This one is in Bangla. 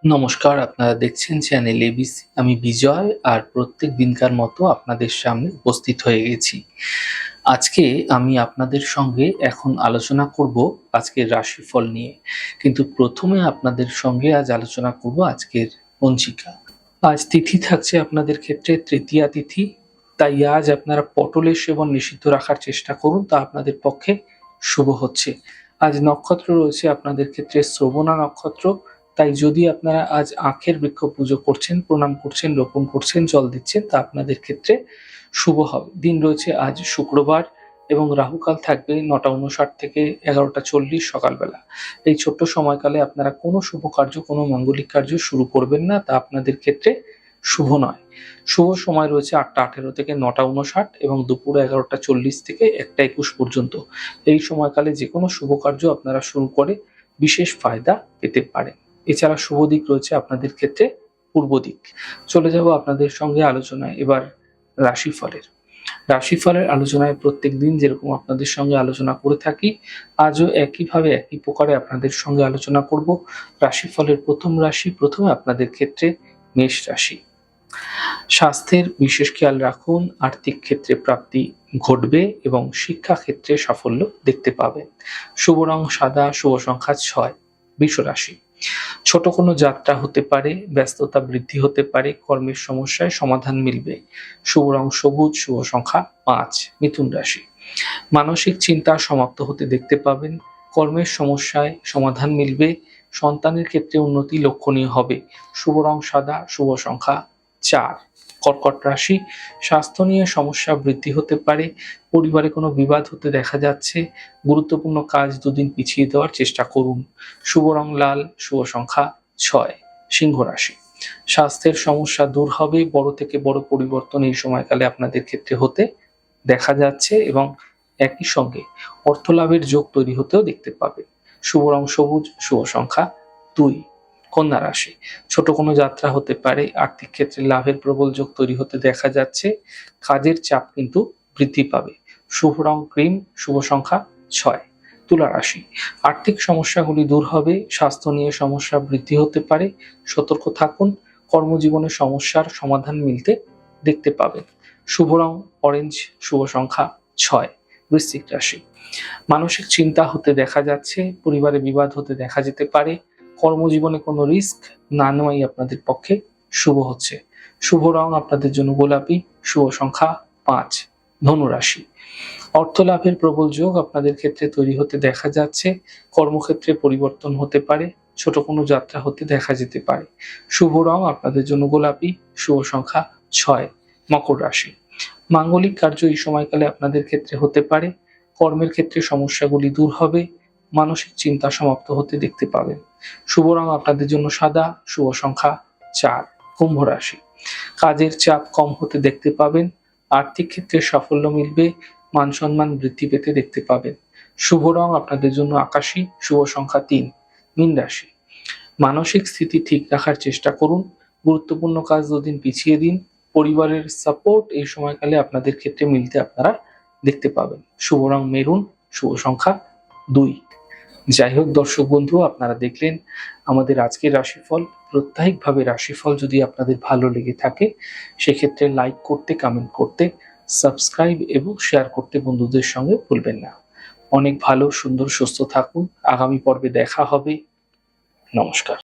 নমস্কার, আপনারা দেখছেন চ্যানেল এবিসি। আমি বিজয় আর প্রত্যেক দিনকার মতো আপনাদের সামনে উপস্থিত হয়ে গেছি। আজকে আমি আপনাদের সঙ্গে এখন আলোচনা করব আজকের রাশিফল নিয়ে। কিন্তু প্রথমে আপনাদের সঙ্গে আজ আলোচনা করব আজকের পঞ্জিকা। আজ তিথি থাকছে আপনাদের ক্ষেত্রে তৃতীয়া তিথি। তাই আজ আপনারা পটলের সেবন নিষিদ্ধ রাখার চেষ্টা করুন, তা আপনাদের পক্ষে শুভ হচ্ছে। আজ নক্ষত্র রয়েছে আপনাদের ক্ষেত্রে শ্রবণা নক্ষত্র। তাই যদি আপনারা আজ আখের বৃক্ষ পুজো করছেন, প্রণাম করছেন, রোপণ করছেন, জল দিচ্ছেন, তা আপনাদের ক্ষেত্রে শুভ হবে। দিন রয়েছে আজ শুক্রবার এবং রাহুকাল থাকবে 9টা 59 থেকে 11টা 40 সকালবেলা। এই ছোট্ট সময়কালে আপনারা কোনো শুভ কার্য, কোনো মাঙ্গলিক কার্য শুরু করবেন না, তা আপনাদের ক্ষেত্রে শুভ নয়। শুভ সময় রয়েছে 8টা 18 থেকে 9টা 59 এবং দুপুর 11টা 40 থেকে 1টা 21 পর্যন্ত। এই সময়কালে যে কোনো শুভ কার্য আপনারা শুরু করে বিশেষ ফায়দা পেতে পারেন। এছাড়া শুভ দিক রয়েছে আপনাদের ক্ষেত্রে পূর্ব দিক। চলে যাব আপনাদের সঙ্গে আলোচনায় এবার রাশিফলের। রাশিফলের আলোচনায় প্রত্যেক দিন যেরকম আপনাদের সঙ্গে আলোচনা করে থাকি, আজও একইভাবে একই প্রকারে আপনাদের সঙ্গে আলোচনা করব। রাশিফলের প্রথম রাশি, প্রথমে আপনাদের ক্ষেত্রে মেষ রাশি। স্বাস্থ্যের বিশেষ খেয়াল রাখুন, আর্থিক ক্ষেত্রে প্রাপ্তি ঘটবে এবং শিক্ষা ক্ষেত্রে সাফল্য দেখতে পাবেন। শুভ রং সাদা, শুভ সংখ্যা 6। বৃষ রাশি। ছোট কোনো যাত্রা হতে পারে, ব্যস্ততা বৃদ্ধি হতে পারে, কর্মের সমস্যায় সমাধান মিলবে। শুভ রং সবুজ, শুভ সংখ্যা 5। মিথুন রাশি। মানসিক চিন্তা সমাপ্ত হতে দেখতে পাবেন, কর্মের সমস্যায় সমাধান মিলবে, সন্তানের ক্ষেত্রে উন্নতি লক্ষণীয় হবে। শুভ রং সাদা, শুভ সংখ্যা 4। কর্কট রাশি। স্বাস্থ্য নিয়ে সমস্যা বৃদ্ধি হতে পারে, পরিবারে কোনো বিবাদ হতে দেখা যাচ্ছে, গুরুত্বপূর্ণ কাজ দুদিন পিছিয়ে দেওয়ার চেষ্টা করুন। শুভ রং লাল, শুভ সংখ্যা 6। সিংহ রাশি। স্বাস্থ্যের সমস্যা দূর হবে, বড় থেকে বড় পরিবর্তন এই সময়কালে আপনাদের ক্ষেত্রে হতে দেখা যাচ্ছে এবং একই সঙ্গে অর্থ লাভের যোগ তৈরি হতেও দেখতে পাবে। শুভ রং সবুজ, শুভ সংখ্যা 2। কন্যা রাশি। ছোট কোনো যাত্রা হতে পারে, আর্থিক ক্ষেত্রে লাভের প্রবল যোগ তৈরি হতে দেখা যাচ্ছে, কাজের চাপ কিন্তু বৃদ্ধি পাবে। শুভ রং ক্রিম, শুভ সংখ্যা 6। তুলা রাশি। আর্থিক সমস্যাগুলি দূর হবে, স্বাস্থ্য নিয়ে সমস্যা বৃদ্ধি হতে পারে, সতর্ক থাকুন, কর্মজীবনে সমস্যার সমাধান মিলতে দেখতে পাবেন। শুভ রং অরেঞ্জ, শুভ সংখ্যা 6। বৃশ্চিক রাশি। মানসিক চিন্তা হতে দেখা যাচ্ছে, পরিবারে বিবাদ হতে দেখা যেতে পারে, কর্মজীবনে কোনো রিস্ক না নেওয়াই আপনাদের পক্ষে শুভ হচ্ছে। শুভ রং আপনাদের জন্য গোলাপি, শুভ সংখ্যা 5। ধনু রাশি। অর্থ লাভের প্রবল যোগ আপনাদের ক্ষেত্রে তৈরি হতে দেখা যাচ্ছে, কর্মক্ষেত্রে পরিবর্তন হতে পারে, ছোট কোনো যাত্রা হতে দেখা যেতে পারে। শুভ রং আপনাদের জন্য গোলাপি, শুভ সংখ্যা 6। মকর রাশি। মাঙ্গলিক কার্য এই সময়কালে আপনাদের ক্ষেত্রে হতে পারে, কর্মের ক্ষেত্রে সমস্যাগুলি দূর হবে, মানসিক চিন্তা সমাপ্ত হতে দেখতে পাবেন। শুভ রং আপনাদের জন্য সাদা, শুভ সংখ্যা 4। কুম্ভ রাশি। কাজের চাপ কম হতে দেখতে পাবেন, আর্থিক ক্ষেত্রে সাফল্য মিলবে, মান সম্মান বৃদ্ধি পেতে দেখতে পাবেন। শুভ রং আপনাদের জন্য আকাশী, শুভ সংখ্যা 3। মীন রাশি। মানসিক স্থিতি ঠিক রাখার চেষ্টা করুন, গুরুত্বপূর্ণ কাজ দুদিন পিছিয়ে দিন, পরিবারের সাপোর্ট এই সময়কালে আপনাদের ক্ষেত্রে মিলতে আপনারা দেখতে পাবেন। শুভ রং মেরুন, শুভ সংখ্যা 2। যাই হোক দর্শক বন্ধু, আপনারা দেখলেন আমাদের আজকের রাশিফল। প্রত্যাহিকভাবে রাশিফল যদি আপনাদের ভালো লেগে থাকে, সেক্ষেত্রে লাইক করতে, কমেন্ট করতে, সাবস্ক্রাইব এবং শেয়ার করতে বন্ধুদের সঙ্গে ভুলবেন না। অনেক ভালো, সুন্দর, সুস্থ থাকুন। আগামী পর্বে দেখা হবে। নমস্কার।